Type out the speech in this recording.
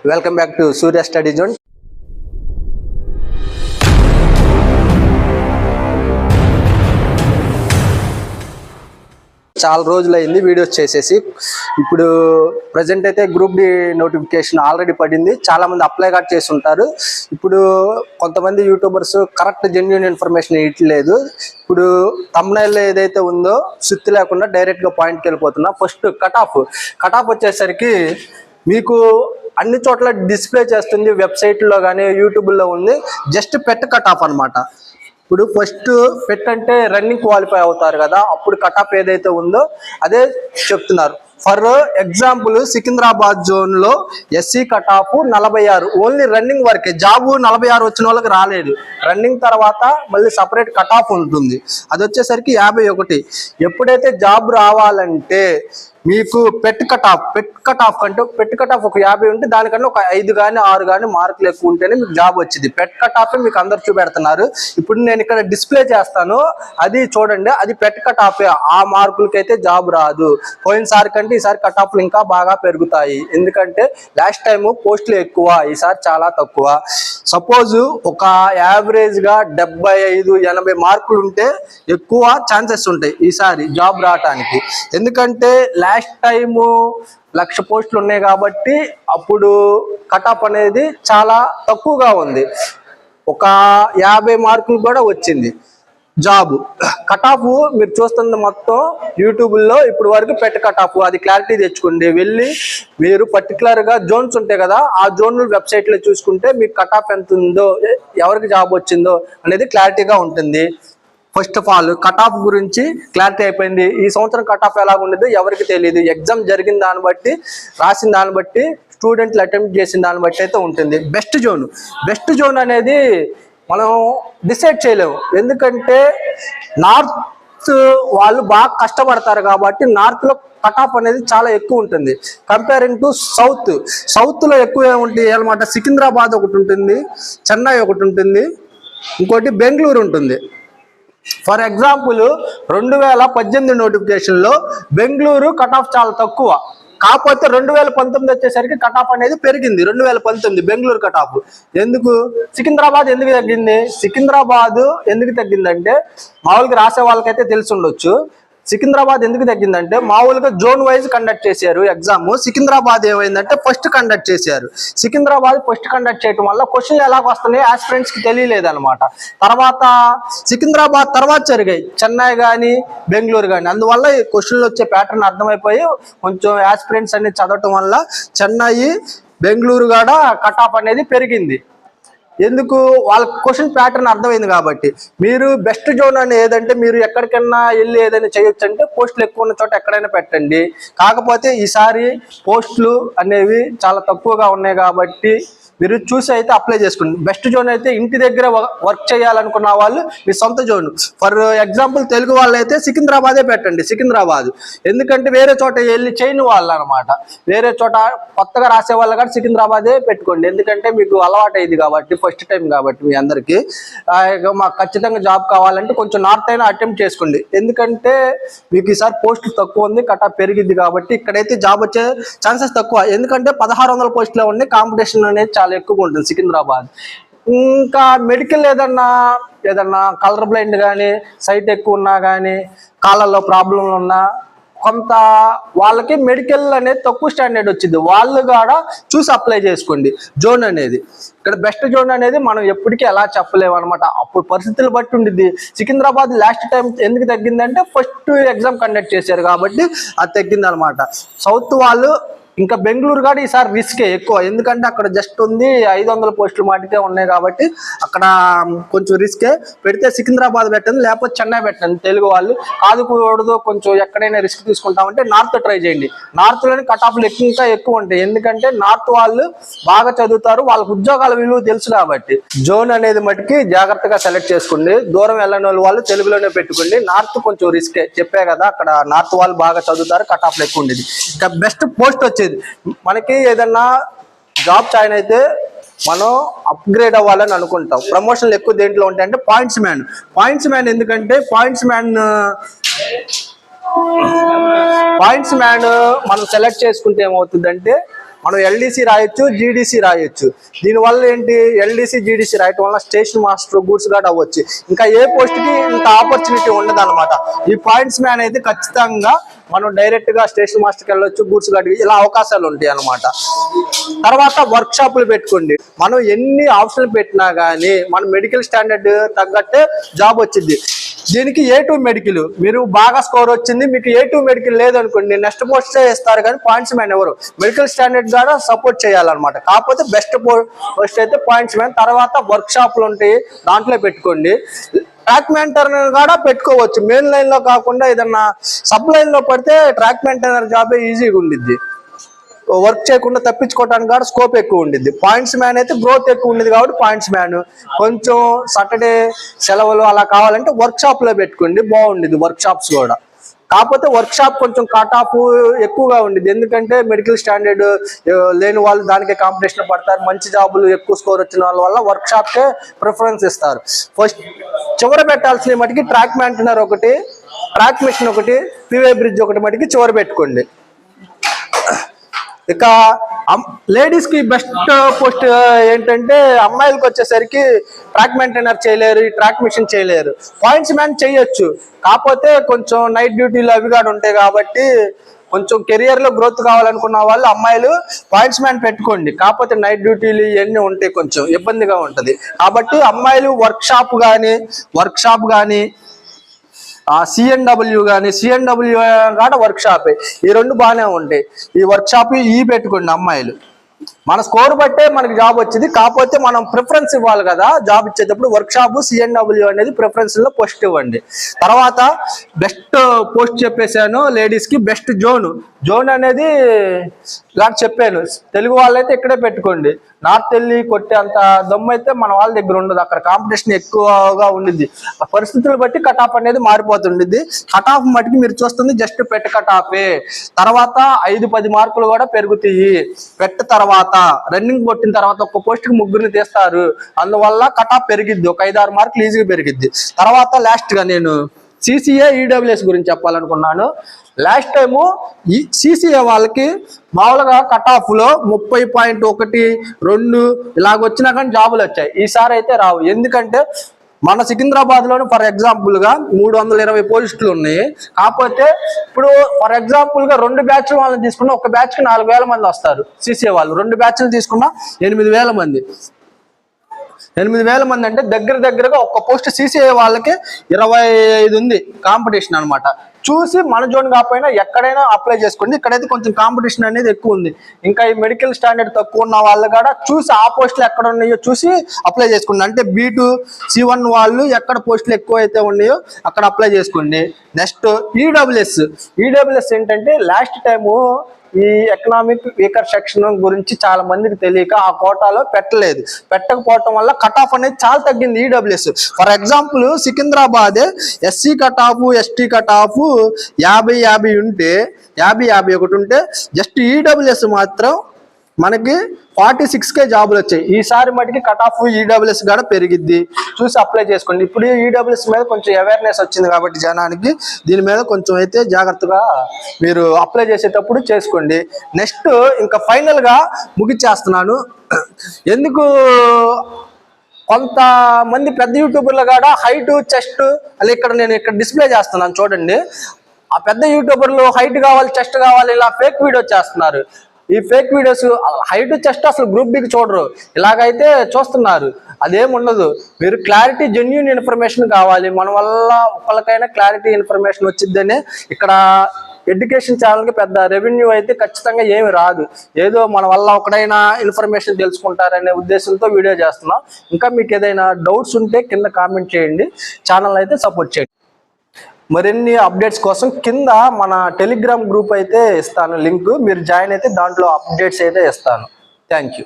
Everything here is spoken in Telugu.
Welcome back to Surya study zone. చాలా రోజులైంది వీడియోస్ చేసేసి. ఇప్పుడు ప్రజెంట్ అయితే గ్రూప్ డి నోటిఫికేషన్ ఆల్రెడీ పడింది. చాలా మంది అప్లై కూడా చేసి ఉంటారు. ఇప్పుడు కొంతమంది యూట్యూబర్స్ కరెక్ట్ జెన్యూన్ ఇన్ఫర్మేషన్ ఇవ్వట్లేదు. ఇప్పుడు థంబ్నైల్ ఏదైతే ఉందో సుత్తి లేకుండా డైరెక్ట్ గా పాయింట్కి వెళ్ళిపోతున్నా. ఫస్ట్ కట్ ఆఫ్ వచ్చేసరికి మీకు అన్ని చోట్ల డిస్ప్లే చేస్తుంది, వెబ్సైట్లో కానీ యూట్యూబ్లో ఉంది. జస్ట్ కట్ ఆఫ్ అనమాట. ఇప్పుడు ఫస్ట్ అంటే రన్నింగ్ క్వాలిఫై అవుతారు కదా, అప్పుడు కట్ ఆఫ్ ఏదైతే ఉందో అదే చెప్తున్నారు. ఫర్ ఎగ్జాంపుల్ సికింద్రాబాద్ జోన్ లో SC cut off 46, only running వరకే. జాబ్ 46 వచ్చిన వాళ్ళకి రాలేదు. రన్నింగ్ తర్వాత మళ్ళీ సపరేట్ కట్ ఆఫ్ ఉంటుంది, అది వచ్చేసరికి 51. ఎప్పుడైతే జాబ్ రావాలంటే మీకు కట్ ఆఫ్ కంటే కట్ ఆఫ్ ఒక 50 ఉంటే దానికన్నా ఒక 5 కానీ 6 కానీ మార్కులు ఎక్కువ ఉంటేనే మీకు జాబ్ వచ్చింది. కట్ ఆఫ్ మీకు అందరు చూపెడుతున్నారు. ఇప్పుడు నేను ఇక్కడ డిస్ప్లే చేస్తాను, అది చూడండి. అది కట్ ఆఫ్. ఆ మార్కులకైతే జాబ్ రాదు. పోయినసారి కంటే ఈసారి కట్ ఆఫ్లు ఇంకా బాగా పెరుగుతాయి. ఎందుకంటే లాస్ట్ టైం పోస్టులు ఎక్కువ, ఈసారి చాలా తక్కువ. సపోజ్ ఒక యావరేజ్ గా 75-80 మార్కులు ఉంటే ఎక్కువ ఛాన్సెస్ ఉంటాయి ఈసారి జాబ్ రావటానికి. ఎందుకంటే లాస్ట్ టైము 1,00,000 పోస్టులు ఉన్నాయి కాబట్టి అప్పుడు కట్ ఆఫ్ అనేది చాలా తక్కువగా ఉంది. ఒక 50 మార్కులు కూడా వచ్చింది జాబ్. కట్ ఆఫ్ మీరు చూస్తుంది మొత్తం యూట్యూబ్లో ఇప్పుడు వరకు కట్ ఆఫ్. అది క్లారిటీ తెచ్చుకోండి. వెళ్ళి మీరు పర్టికులర్ గా జోన్స్ ఉంటాయి కదా, ఆ జోన్ వెబ్సైట్ లో చూసుకుంటే మీకు కట్ ఆఫ్ ఎంత ఉందో, ఎవరికి జాబ్ వచ్చిందో అనేది క్లారిటీగా ఉంటుంది. First of all cut off గురించి క్లారిటీ అయిపోయింది. ఈ సంవత్సరం కట్ ఆఫ్ ఎలా ఉండేది ఎవరికి తెలియదు. ఎగ్జామ్ జరిగిన దాన్ని బట్టి, రాసిన దాన్ని బట్టి, స్టూడెంట్లు అటెంప్ట్ చేసిన దాన్ని బట్టి అయితే ఉంటుంది. బెస్ట్ జోన్ అనేది మనం డిసైడ్ చేయలేము. ఎందుకంటే నార్త్ వాళ్ళు బాగా కష్టపడతారు కాబట్టి నార్త్ లో కట్ ఆఫ్ అనేది చాలా ఎక్కువ ఉంటుంది కంపేరింగ్ టు సౌత్ లో ఎక్కువ ఏముంటాయి అనమాట. సికింద్రాబాద్ ఒకటి ఉంటుంది, చెన్నై ఒకటి ఉంటుంది, ఇంకోటి బెంగళూరు ఉంటుంది. ఫర్ ఎగ్జాంపుల్ 2018 నోటిఫికేషన్లో బెంగళూరు కట్ ఆఫ్ చాలా తక్కువ. కాకపోతే 2019 వచ్చేసరికి కట్ ఆఫ్ అనేది పెరిగింది. 2019 బెంగళూరు కట్ ఆఫ్. ఎందుకు? సికింద్రాబాద్ ఎందుకు తగ్గిందంటే మామూలుగా రాసే వాళ్ళకైతే తెలిసి ఉండొచ్చు. సికింద్రాబాద్ ఎందుకు తగ్గిందంటే మామూలుగా జోన్ వైజ్ కండక్ట్ చేశారు ఎగ్జామ్. సికింద్రాబాద్ ఏమైందంటే ఫస్ట్ కండక్ట్ చేశారు. సికింద్రాబాద్ ఫస్ట్ కండక్ట్ చేయడం వల్ల క్వశ్చన్లు ఎలాగ వస్తున్నాయి ఆస్పిరెంట్స్ కి తెలియలేదన్నమాట. తర్వాత సికింద్రాబాద్ తర్వాత జరిగాయి చెన్నై కానీ బెంగళూరు కానీ. అందువల్ల ఈ క్వశ్చన్లు వచ్చే ప్యాటర్న్ అర్థమైపోయి కొంచెం ఆస్పిరెంట్స్ అనేది చదవటం వల్ల చెన్నై బెంగళూరు కూడా కట్ ఆఫ్ అనేది పెరిగింది. ఎందుకు? వాళ్ళ క్వశ్చన్ ప్యాటర్న్ అర్థమైంది కాబట్టి. మీరు బెస్ట్ జోన్ అని ఏదంటే మీరు ఎక్కడికైనా వెళ్ళి ఏదైనా చేయొచ్చు అంటే పోస్టులు ఎక్కువ ఉన్న చోట ఎక్కడైనా పెట్టండి. కాకపోతే ఈసారి పోస్టులు అనేవి చాలా తక్కువగా ఉన్నాయి కాబట్టి మీరు చూసి అయితే అప్లై చేసుకోండి. బెస్ట్ జోన్ అయితే ఇంటి దగ్గర వర్క్ చేయాలనుకున్న వాళ్ళు మీ సొంత జోన్. ఫర్ ఎగ్జాంపుల్ తెలుగు వాళ్ళు అయితే సికింద్రాబాదే పెట్టండి. సికింద్రాబాద్ ఎందుకంటే వేరే చోట వెళ్ళి చేయని వాళ్ళు అనమాట. వేరే చోట కొత్తగా రాసే వాళ్ళు కూడా సికింద్రాబాదే పెట్టుకోండి. ఎందుకంటే మీకు అలవాటు అయింది కాబట్టి, ఫస్ట్ టైం కాబట్టి మీ అందరికీ. మాకు ఖచ్చితంగా జాబ్ కావాలంటే కొంచెం నార్త్ అయినా అటెంప్ట్ చేసుకోండి. ఎందుకంటే మీకు ఈసారి పోస్టులు తక్కువ ఉంది, కట్ ఆఫ్ పెరిగింది కాబట్టి ఇక్కడైతే జాబ్ వచ్చే ఛాన్సెస్ తక్కువ. ఎందుకంటే 1600 పోస్టులే ఉన్నాయి, కాంపిటీషన్ అనేది చాలా ఎక్కువగా ఉంటుంది సికింద్రాబాద్. ఇంకా మెడికల్ ఏదన్నా కలర్ బ్లైండ్ కానీ, సైట్ ఎక్కువ ఉన్నా కానీ, కాళ్ళల్లో ప్రాబ్లంలు ఉన్నా కొంత వాళ్ళకి మెడికల్ అనేది తక్కువ స్టాండర్డ్ వచ్చింది. వాళ్ళు కూడా చూసి అప్లై చేసుకోండి జోన్ అనేది. ఇక్కడ బెస్ట్ జోన్ అనేది మనం ఎప్పటికీ ఎలా చెప్పలేము అనమాట. అప్పుడు పరిస్థితులు బట్టి ఉండిద్ది. సికింద్రాబాద్ లాస్ట్ టైం ఎందుకు తగ్గిందంటే ఫస్ట్ ఎగ్జామ్ కండక్ట్ చేశారు కాబట్టి అది తగ్గింది అనమాట. సౌత్ వాళ్ళు ఇంకా బెంగళూరు కూడా ఈసారి రిస్కే ఎక్కువ. ఎందుకంటే అక్కడ జస్ట్ ఉంది 500 పోస్టులు మాటికే ఉన్నాయి కాబట్టి అక్కడ కొంచెం రిస్కే. పెడితే సికింద్రాబాద్ పెట్టండి, లేకపోతే చెన్నై పెట్టండి. తెలుగు వాళ్ళు కాదుకూడదు కొంచెం ఎక్కడైనా రిస్క్ తీసుకుంటామంటే నార్త్ ట్రై చేయండి. నార్త్ లోని కట్ ఆఫ్లు ఇంకా ఎక్కువ ఉంటాయి. ఎందుకంటే నార్త్ వాళ్ళు బాగా చదువుతారు, వాళ్ళకి ఉద్యోగాల విలువ తెలుసు కాబట్టి. జోన్ అనేది మటుకి జాగ్రత్తగా సెలెక్ట్ చేసుకోండి. దూరం వెళ్ళని వాళ్ళు తెలుగులోనే పెట్టుకోండి. నార్త్ కొంచెం రిస్కే, చెప్పే కదా, అక్కడ నార్త్ వాళ్ళు బాగా చదువుతారు, కట్ ఆఫ్లు ఎక్కువ ఉండేది. ఇంకా బెస్ట్ పోస్ట్ వచ్చేది మనకి ఏదన్నా జాబ్ జాయిన్ అయితే మనం అప్గ్రేడ్ అవ్వాలని అనుకుంటాం. ప్రమోషన్లు ఎక్కువ దేంట్లో ఉంటాయంటే పాయింట్స్ మ్యాన్. ఎందుకంటే పాయింట్స్ మ్యాన్ మనం సెలెక్ట్ చేసుకుంటే ఏమవుతుందంటే మనం ఎల్డీసీ రాయొచ్చు, జీడీసీ రాయొచ్చు. దీనివల్ల ఏంటి, ఎల్డీసీ జీడీసీ రాయటం వల్ల స్టేషన్ మాస్టర్, గూడ్స్ గార్డ్ అవ్వచ్చు. ఇంకా ఏ పోస్ట్కి ఇంత ఆపర్చునిటీ ఉండదు అనమాట. ఈ పాయింట్స్ మ్యాన్ అయితే ఖచ్చితంగా మనం డైరెక్ట్ గా స్టేషన్ మాస్టర్కి వెళ్ళొచ్చు, గూడ్స్ గార్డ్, ఇలా అవకాశాలు ఉంటాయి అనమాట. తర్వాత వర్క్ షాపులు పెట్టుకోండి. మనం ఎన్ని ఆప్షన్లు పెట్టినా కానీ మన మెడికల్ స్టాండర్డ్ తగ్గట్టే జాబ్ వచ్చింది. దీనికి A2 మెడికల్, మీరు బాగా స్కోర్ వచ్చింది, మీకు A2 మెడికల్ లేదనుకోండి నెక్స్ట్ పోస్ట్ ఇస్తారు, కానీ పాయింట్స్ మ్యాన్ ఎవరు, మెడికల్ స్టాండర్డ్ ద్వారా సపోర్ట్ చేయాలన్నమాట. కాకపోతే బెస్ట్ పోస్ట్ అయితే పాయింట్స్ మ్యాన్. తర్వాత వర్క్ షాపులు ఉంటాయి, దాంట్లో పెట్టుకోండి. ట్రాక్ మెయింటైనర్ కూడా పెట్టుకోవచ్చు. మెయిన్ లైన్ లో కాకుండా ఏదన్నా సబ్ లైన్ లో పడితే ట్రాక్ మెయింటైనర్ జాబే ఈజీగా ఉండిద్ది. వర్క్ చేయకుండా తప్పించుకోవడానికి కూడా స్కోప్ ఎక్కువ ఉండిద్ది. పాయింట్స్ మ్యాన్ అయితే గ్రోత్ ఎక్కువ ఉండేది కాబట్టి పాయింట్స్ మ్యాన్. కొంచెం సాటర్డే సెలవులు అలా కావాలంటే వర్క్ షాప్ లో పెట్టుకోండి, బాగుండేది వర్క్ షాప్స్ కూడా. కాకపోతే వర్క్ షాప్ కొంచెం కట్ ఆఫ్ ఎక్కువగా ఉండేది, ఎందుకంటే మెడికల్ స్టాండర్డ్ లేని వాళ్ళు దానికే కాంపిటీషన్ పడతారు. మంచి జాబులు ఎక్కువ స్కోర్ వచ్చిన వాళ్ళ వల్ల వర్క్ షాప్కే ప్రిఫరెన్స్ ఇస్తారు. ఫస్ట్ చివర పెట్టాల్సిన మటుకి ట్రాక్ మెయింటైనర్ ఒకటి, ట్రాక్ మిషన్ ఒకటి, పీవై బ్రిడ్జ్ ఒకటి మటుకి చివర పెట్టుకోండి. ఇక లేడీస్ కి బెస్ట్ పోస్ట్ ఏంటంటే, అమ్మాయిలకు వచ్చేసరికి ట్రాక్ మెయింటైనర్ చేయలేరు, ట్రాక్ మిషన్ చేయలేరు. పాయింట్స్ మ్యాన్ చేయొచ్చు, కాకపోతే కొంచెం నైట్ డ్యూటీలు అవి కూడా ఉంటాయి కాబట్టి కొంచెం కెరియర్ లో గ్రోత్ కావాలనుకున్న వాళ్ళు అమ్మాయిలు పాయింట్స్ మ్యాన్ పెట్టుకోండి. కాకపోతే నైట్ డ్యూటీలు ఇవన్నీ ఉంటాయి, కొంచెం ఇబ్బందిగా ఉంటది. కాబట్టి అమ్మాయిలు వర్క్ షాప్ కానీ సిఎన్డబ్ల్యూ కానీ, సిఎన్డబ్ల్యూ కూడా వర్క్ షాపే, ఈ రెండు బాగానే ఉంటాయి. ఈ వర్క్ షాప్ పెట్టుకోండి అమ్మాయిలు. మన స్కోర్ బట్టే మనకి జాబ్ వచ్చింది, కాకపోతే మనం ప్రిఫరెన్స్ ఇవ్వాలి కదా జాబ్ ఇచ్చేటప్పుడు. వర్క్ షాప్, సిఎన్డబ్ల్యూ అనేది ప్రిఫరెన్స్ లో పోస్ట్ ఇవ్వండి. తర్వాత బెస్ట్ పోస్ట్ చెప్పేశాను లేడీస్ కి. బెస్ట్ జోన్ అనేది నాకు చెప్పాను, తెలుగు వాళ్ళైతే ఇక్కడే పెట్టుకోండి. నార్త్ వెళ్ళి కొట్టే అంత దమ్ము అయితే మన వాళ్ళ దగ్గర ఉండదు, అక్కడ కాంపిటీషన్ ఎక్కువగా ఉండిద్ది. పరిస్థితులు బట్టి కట్ ఆఫ్ అనేది మారిపోతుండిద్ది. కట్ ఆఫ్ మటుకు మీరు చూస్తుంది జస్ట్ పెట్ట కట్ ఆఫే. తర్వాత 5-10 మార్కులు కూడా పెరుగుతాయి. పెట్ట తర్వాత రన్నింగ్ కొట్టిన తర్వాత ఒక పోస్ట్ కి 3 తీస్తారు, అందువల్ల కట్ ఆఫ్ పెరిగిద్ది, ఒక 5-6 మార్కులు ఈజీగా పెరిగిద్ది. తర్వాత లాస్ట్ గా నేను CCA EWS గురించి చెప్పాలనుకున్నాను. లాస్ట్ టైము ఈ CCA వాళ్ళకి మామూలుగా కట్ ఆఫ్ లో 30.1-2 ఇలాగ వచ్చినా కానీ జాబులు వచ్చాయి. ఈసారి అయితే రావు, ఎందుకంటే మన సికింద్రాబాద్ లోని ఫర్ ఎగ్జాంపుల్ గా 320 పోస్టులు ఉన్నాయి. కాకపోతే ఇప్పుడు ఫర్ ఎగ్జాంపుల్ గా 2 బ్యాచ్లు వాళ్ళని తీసుకున్నా, ఒక బ్యాచ్ కి 4,000 మంది వస్తారు. CCA వాళ్ళు 2 బ్యాచ్లు తీసుకున్నా 8,000 మంది. 8,000 మంది అంటే దగ్గరగా ఒక్క పోస్ట్ CCA వాళ్ళకి 25 ఉంది కాంపిటీషన్ అనమాట. చూసి మన జోన్ కాకపోయినా ఎక్కడైనా అప్లై చేసుకోండి. ఇక్కడైతే కొంచెం కాంపిటీషన్ అనేది ఎక్కువ ఉంది. ఇంకా ఈ మెడికల్ స్టాండర్డ్ తక్కువ ఉన్న వాళ్ళు కూడా చూసి ఆ పోస్టులు ఎక్కడ ఉన్నాయో చూసి అప్లై చేసుకోండి. అంటే B2 C1 వాళ్ళు ఎక్కడ పోస్టులు ఎక్కువ అయితే ఉన్నాయో అక్కడ అప్లై చేసుకోండి. నెక్స్ట్ ఈడబ్ల్యూఎస్ ఏంటంటే, లాస్ట్ టైము ఈ ఎకనామిక్ వీకర్ సెక్షన్ గురించి చాలా మందికి తెలియక ఆ కోటాలో పెట్టకపోవటం వల్ల కట్ ఆఫ్ అనేది చాలా తగ్గింది EWS. For example Secunderabad SC cut off, ST cut off 50 ఉంటే, 51 ఉంటే, జస్ట్ ఈడబ్ల్యూఎస్ మాత్రం మనకి 46K జాబులు వచ్చాయి. ఈసారి మటుకి కట్ ఆఫ్ ఈడబ్ల్యూఎస్ కూడా పెరిగిద్ది, చూసి అప్లై చేసుకోండి. ఇప్పుడు ఈడబ్ల్యూఎస్ మీద కొంచెం అవేర్నెస్ వచ్చింది కాబట్టి జనానికి, దీని మీద కొంచెం అయితే జాగ్రత్తగా మీరు అప్లై చేసేటప్పుడు చేసుకోండి. నెక్స్ట్ ఇంకా ఫైనల్ గా ముగిచ్చేస్తున్నాను. ఎందుకు కొంతమంది పెద్ద యూట్యూబర్లు కూడా హైట్, చెస్ట్ అలా నేను ఇక్కడ డిస్ప్లే చేస్తున్నాను చూడండి. ఆ పెద్ద యూట్యూబర్లు హైట్ కావాలి, చెస్ట్ కావాలి, ఇలా ఫేక్ వీడియో చేస్తున్నారు. ఈ ఫేక్ వీడియోస్ హైట్, చెస్ట్ అసలు గ్రూప్ బికి చూడరు, ఇలాగైతే చూస్తున్నారు. అదేముండదు. మీరు క్లారిటీ, జెన్యూన్ ఇన్ఫర్మేషన్ కావాలి. మన వల్ల ఒకరికైనా క్లారిటీ ఇన్ఫర్మేషన్ వచ్చిద్దని ఇక్కడ ఎడ్యుకేషన్ ఛానల్కి పెద్ద రెవెన్యూ అయితే ఖచ్చితంగా ఏమి రాదు. ఏదో మన వల్ల ఒకడైనా ఇన్ఫర్మేషన్ తెలుసుకుంటారనే ఉద్దేశంతో వీడియో చేస్తున్నాం. ఇంకా మీకు ఏదైనా డౌట్స్ ఉంటే కింద కామెంట్ చేయండి, ఛానల్ అయితే సపోర్ట్ చేయండి. మరిన్ని అప్డేట్స్ కోసం కింద మన టెలిగ్రామ్ గ్రూప్ అయితే ఇస్తాను లింక్, మీరు జాయిన్ అయితే దాంట్లో అప్డేట్స్ అయితే ఇస్తాను. Thank you.